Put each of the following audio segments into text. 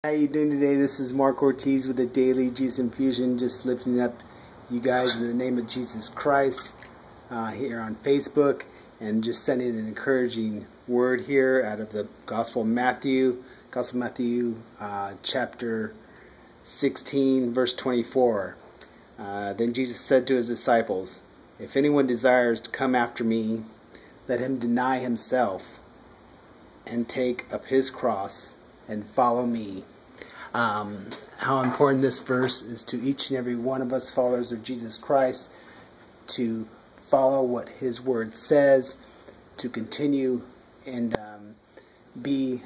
How you doing today? This is Mark Ortiz with the Daily Jesus Infusion, just lifting up you guys in the name of Jesus Christ here on Facebook, and just sending an encouraging word here out of the Gospel of Matthew, chapter 16, verse 24. Then Jesus said to his disciples, "If anyone desires to come after me, let him deny himself and take up his cross and follow me." How important this verse is to each and every one of us followers of Jesus Christ, to follow what His Word says, to continue and be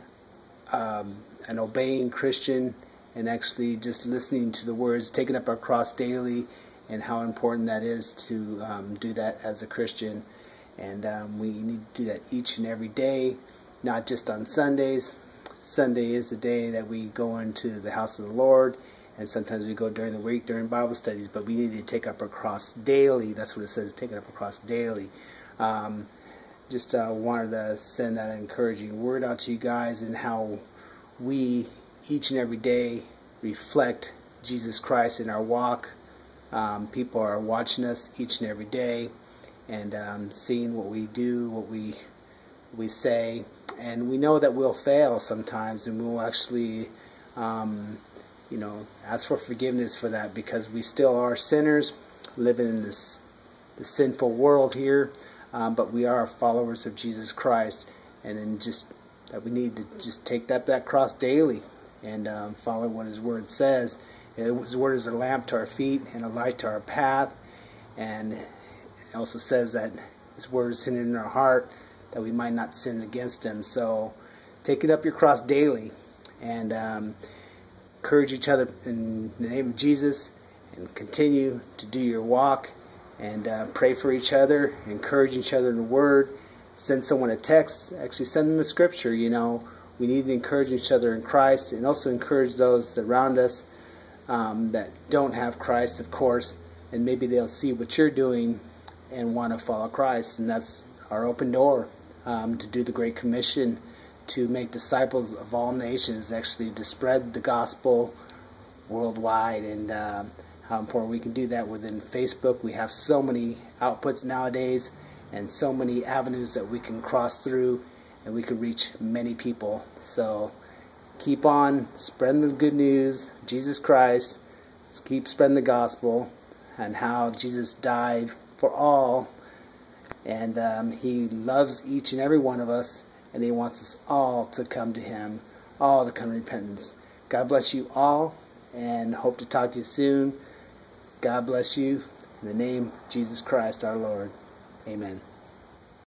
an obeying Christian, and actually just listening to the words, taking up our cross daily, and how important that is to do that as a Christian. And we need to do that each and every day, not just on Sundays. Sunday is the day that we go into the house of the Lord, and sometimes we go during the week during Bible studies, but we need to take up our cross daily. That's what it says, taking up a cross daily. Just wanted to send that encouraging word out to you guys, and how we each and every day reflect Jesus Christ in our walk. People are watching us each and every day, and seeing what we do, what we say. And we know that we'll fail sometimes, and we'll actually, ask for forgiveness for that, because we still are sinners living in this sinful world here. But we are followers of Jesus Christ, and then just that we need to just take up that cross daily and follow what His Word says. His Word is a lamp to our feet and a light to our path. And it also says that His Word is hidden in our heart, that we might not sin against Him. So take it up your cross daily, and encourage each other in the name of Jesus, and continue to do your walk, and pray for each other, encourage each other in the Word. Send someone a text, actually send them a scripture. We need to encourage each other in Christ, and also encourage those around us that don't have Christ, of course, and maybe they'll see what you're doing and want to follow Christ. And that's our open door to do the Great Commission, to make disciples of all nations, actually to spread the gospel worldwide. And how important we can do that within Facebook. We have so many outputs nowadays, and so many avenues that we can cross through, and we can reach many people. So keep on spreading the good news, Jesus Christ. Keep spreading the gospel, and how Jesus died for all. And He loves each and every one of us, and He wants us all to come to Him, all to come to repentance. God bless you all, and hope to talk to you soon. God bless you, in the name of Jesus Christ our Lord. Amen.